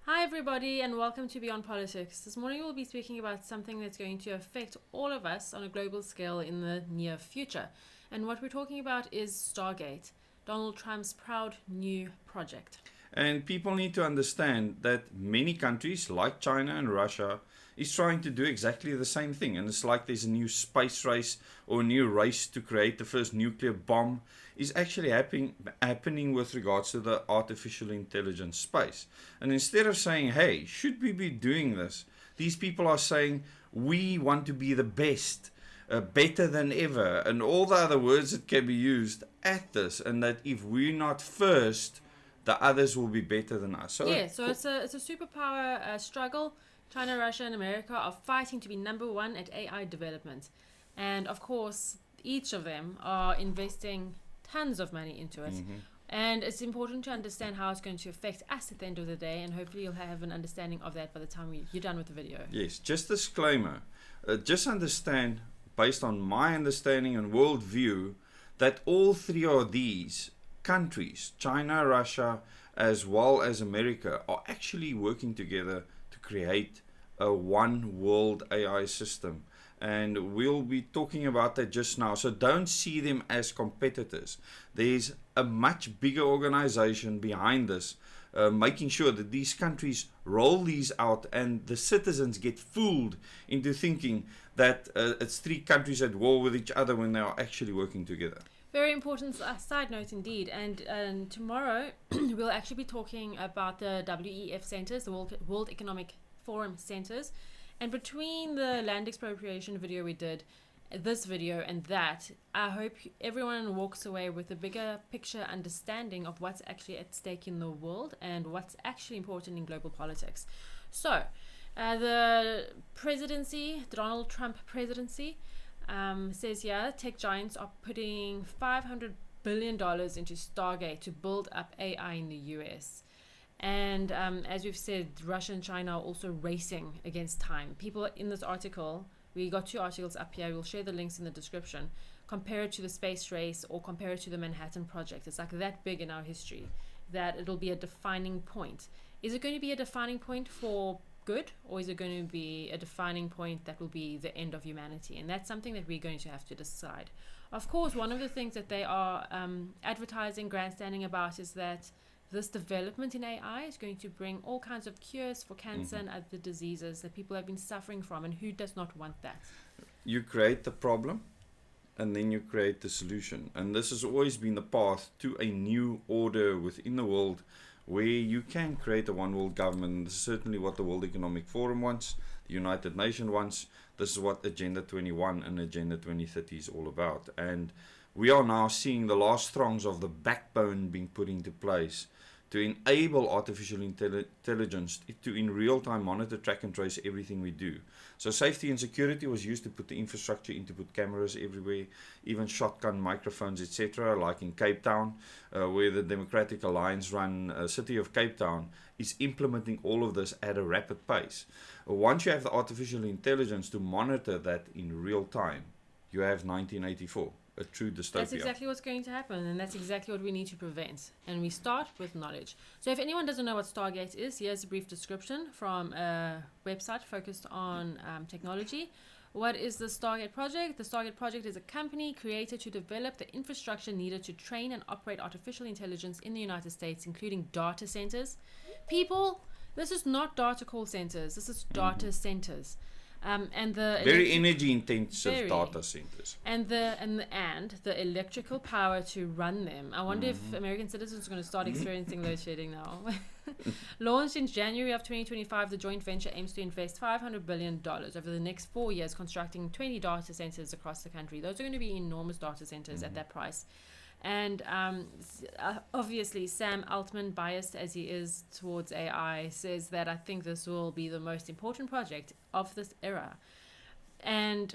Hi everybody and welcome to Beyond Politics. This morning we'll be speaking about something that's going to affect all of us on a global scale in the near future. And what we're talking about is Stargate, Donald Trump's proud new project. And people need to understand that many countries like China and Russia is trying to do exactly the same thing. And it's like there's a new space race or a new race to create the first nuclear bomb is actually happening with regards to the artificial intelligence space. And instead of saying, hey, should we be doing this? These people are saying, we want to be the best. Better than ever, and all the other words that can be used at this, and that if we're not first, the others will be better than us. So it's a superpower struggle. China, Russia, and America are fighting to be number one at AI development, and of course, each of them are investing tons of money into it. Mm-hmm. And it's important to understand how it's going to affect us at the end of the day, and hopefully you'll have an understanding of that by the time you're done with the video. Yes, just disclaimer. Just understand, based on my understanding and worldview, that all three of these countries, China, Russia, as well as America, are actually working together to create a one world AI system. And we'll be talking about that just now. So don't see them as competitors. There's a much bigger organization behind this, making sure that these countries roll these out and the citizens get fooled into thinking that it's three countries at war with each other when they are actually working together. Very important side note indeed. And tomorrow we'll actually be talking about the WEF centers, the World Economic Forum centers. And between the land expropriation video we did, this video and that, I hope everyone walks away with a bigger picture understanding of what's actually at stake in the world and what's actually important in global politics. So, the presidency, the Donald Trump presidency, says here, tech giants are putting $500 billion into Stargate to build up AI in the US. And as we've said, Russia and China are also racing against time. People in this article, we got two articles up here, we'll share the links in the description, compare it to the space race or compare it to the Manhattan Project. It's like that big in our history that it'll be a defining point. Is it going to be a defining point for good, or is it going to be a defining point that will be the end of humanity? And that's something that we're going to have to decide. Of course, one of the things that they are advertising, grandstanding about is that this development in AI is going to bring all kinds of cures for cancer and other diseases that people have been suffering from, and who does not want that? You create the problem and then you create the solution. And this has always been the path to a new order within the world where you can create a one world government. This is certainly what the World Economic Forum wants, the United Nations wants. This is what Agenda 21 and Agenda 2030 is all about. And we are now seeing the last throngs of the backbone being put into place to enable artificial intelligence to in real time monitor, track and trace everything we do. So safety and security was used to put the infrastructure in, to put cameras everywhere, even shotgun microphones, etc. Like in Cape Town, where the Democratic Alliance run city of Cape Town is implementing all of this at a rapid pace. Once you have the artificial intelligence to monitor that in real time, you have 1984. A true dystopia. That's exactly what's going to happen, and that's exactly what we need to prevent. And we start with knowledge. So if anyone doesn't know what Stargate is, here's a brief description from a website focused on technology. What is the Stargate project? The Stargate project is a company created to develop the infrastructure needed to train and operate artificial intelligence in the United States, including data centers. People, this is not data call centers. This is data centers. And the very energy intensive data centers, and the electrical power to run them. I wonder if American citizens are going to start experiencing load shedding now. Launched in January of 2025, the joint venture aims to invest $500 billion over the next 4 years, constructing 20 data centers across the country. Those are going to be enormous data centers at that price. And obviously, Sam Altman, biased as he is towards AI, says that I think this will be the most important project of this era. And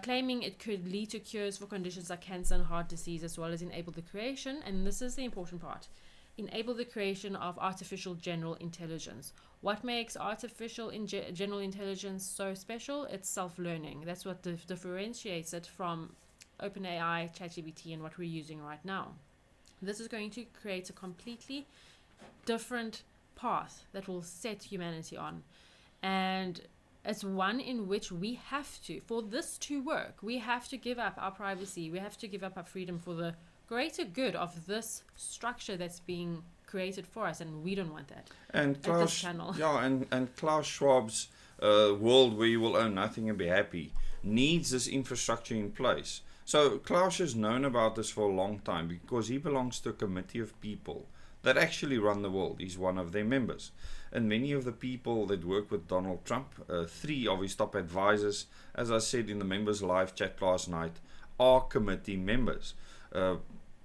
claiming it could lead to cures for conditions like cancer and heart disease, as well as enable the creation, and this is the important part, enable the creation of artificial general intelligence. What makes artificial general intelligence so special? It's self-learning. That's what differentiates it from OpenAI, ChatGPT, and what we're using right now. This is going to create a completely different path that will set humanity on. And it's one in which we have to, for this to work, we have to give up our privacy, we have to give up our freedom for the greater good of this structure that's being created for us, and we don't want that. And at this channel. and Klaus Schwab's world where you will own nothing and be happy needs this infrastructure in place. So Klaus has known about this for a long time because he belongs to a committee of people that actually run the world. He's one of their members. And many of the people that work with Donald Trump, 3 of his top advisors, as I said in the members live chat last night, are committee members.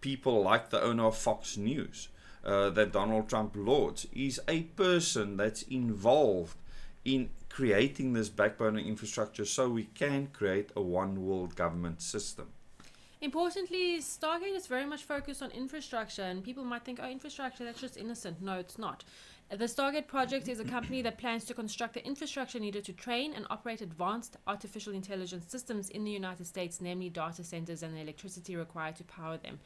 People like the owner of Fox News, that Donald Trump lauds, is a person that's involved in creating this backbone and infrastructure so we can create a one world government system. Importantly, Stargate is very much focused on infrastructure, and people might think, oh, infrastructure, that's just innocent. No, it's not. The Stargate project is a company that plans to construct the infrastructure needed to train and operate advanced artificial intelligence systems in the United States, namely data centers and the electricity required to power them.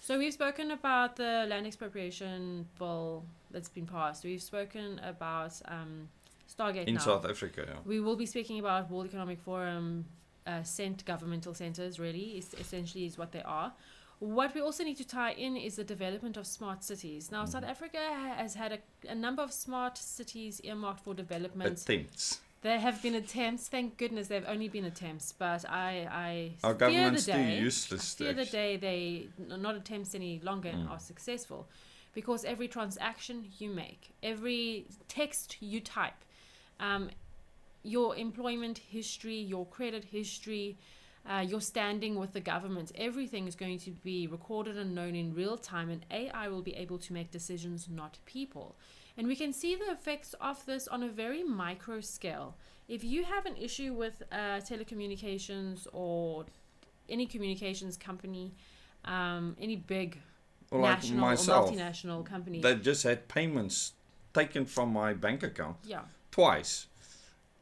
So we've spoken about the land expropriation bill that's been passed. We've spoken about Stargate in now. South Africa, yeah. We will be speaking about World Economic Forum governmental centers, really, essentially is what they are. What we also need to tie in is the development of smart cities. Now, South Africa has had a number of smart cities earmarked for development. Attempts. There have been attempts. Thank goodness they've only been attempts. But I Our fear government's the too day, useless. I fear the day they are not attempts any longer and are successful. Because every transaction you make, every text you type, your employment history, your credit history, your standing with the government, everything is going to be recorded and known in real time, and AI will be able to make decisions, not people. And we can see the effects of this on a very micro scale. If you have an issue with telecommunications or any communications company, any big Or like national myself, or multinational company, that just had payments taken from my bank account yeah, twice.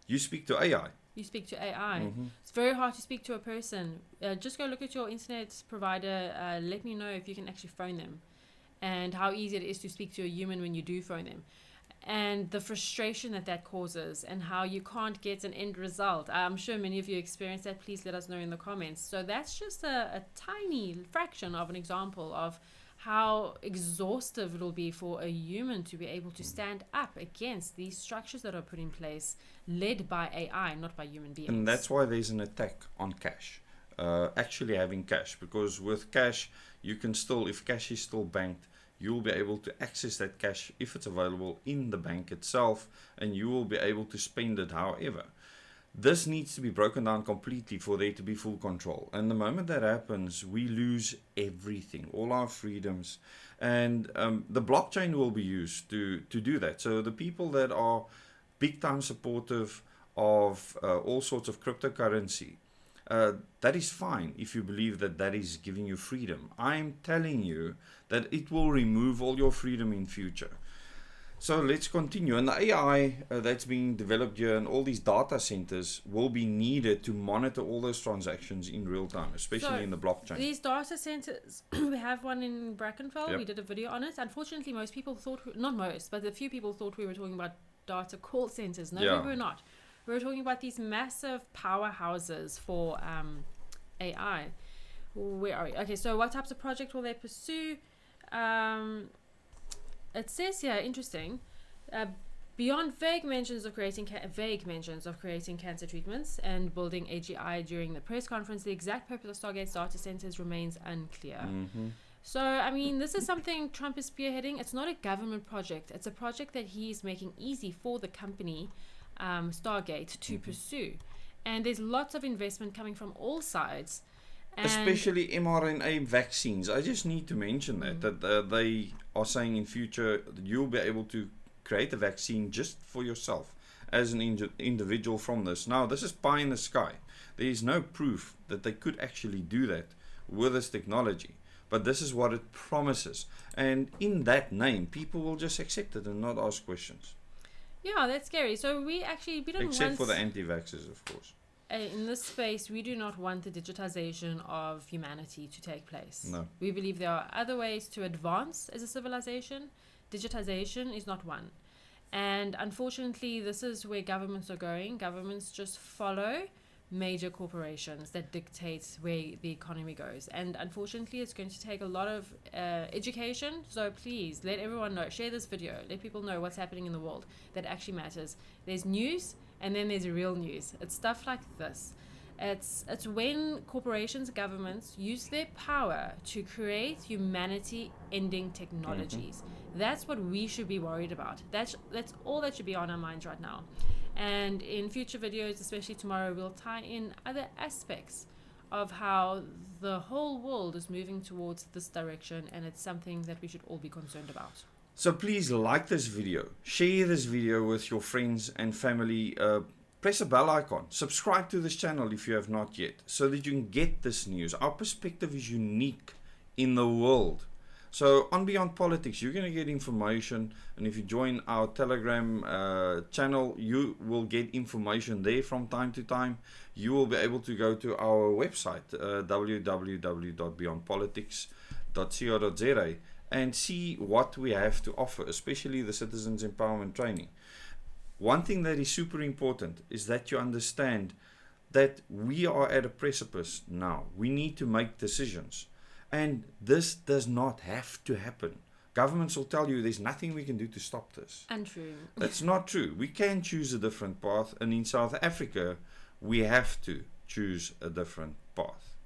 You speak to AI. you speak to AI. It's very hard to speak to a person. Just go look at your internet provider. Let me know if you can actually phone them, and how easy it is to speak to a human when you do phone them, and the frustration that causes, and how you can't get an end result. I'm sure many of you experience that. Please let us know in the comments. So that's just a tiny fraction of an example of how exhaustive it'll be for a human to be able to stand up against these structures that are put in place, led by AI, not by human beings. And that's why there's an attack on cash. Actually having cash. Because with cash, you can still, if cash is still banked, you'll be able to access that cash if it's available in the bank itself, and you will be able to spend it however. This needs to be broken down completely for there to be full control. And the moment that happens, we lose everything, all our freedoms. And the blockchain will be used to do that. So the people that are big time supportive of all sorts of cryptocurrency, that is fine if you believe that that is giving you freedom. I'm telling you that it will remove all your freedom in future. So let's continue. And the AI that's being developed here and all these data centers will be needed to monitor all those transactions in real time, especially in the blockchain. These data centers, we have one in Brackenfell. Yep. We did a video on it. Unfortunately, most people thought, not most, but a few people thought we were talking about data call centers. No, we were not. We were talking about these massive powerhouses for AI. Where are we? Okay, so what types of project will they pursue? It says here, interesting, beyond vague mentions of creating cancer treatments and building AGI during the press conference, the exact purpose of Stargate's data centers remains unclear. So, I mean, this is something Trump is spearheading. It's not a government project. It's a project that he's making easy for the company, Stargate, to pursue. And there's lots of investment coming from all sides. Especially mRNA vaccines. I just need to mention that they are saying in future that you'll be able to create a vaccine just for yourself as an individual from this. Now, this is pie in the sky. There is no proof that they could actually do that with this technology. But this is what it promises. And in that name, people will just accept it and not ask questions. Yeah, that's scary. So we don't Except for the anti-vaxxers, of course. In this space, we do not want the digitization of humanity to take place. No. We believe there are other ways to advance as a civilization. Digitization is not one. And unfortunately, this is where governments are going. Governments just follow major corporations that dictate where the economy goes. And unfortunately, it's going to take a lot of education. So please let everyone know. Share this video. Let people know what's happening in the world that actually matters. There's news, and then there's real news. It's stuff like this. It's when corporations, governments use their power to create humanity-ending technologies. That's what we should be worried about. That's all that should be on our minds right now. And in future videos, especially tomorrow, we'll tie in other aspects of how the whole world is moving towards this direction, and it's something that we should all be concerned about. So please like this video, share this video with your friends and family. Press a bell icon, subscribe to this channel if you have not yet, so that you can get this news. Our perspective is unique in the world. So on Beyond Politics, you're going to get information, and if you join our Telegram channel, you will get information there from time to time. You will be able to go to our website, www.beyondpolitics.co.za, and see what we have to offer, especially the Citizens Empowerment Training. One thing that is super important is that you understand that we are at a precipice now. We need to make decisions. And this does not have to happen. Governments will tell you there's nothing we can do to stop this. Untrue. That's not true. We can choose a different path. And in South Africa, we have to choose a different path.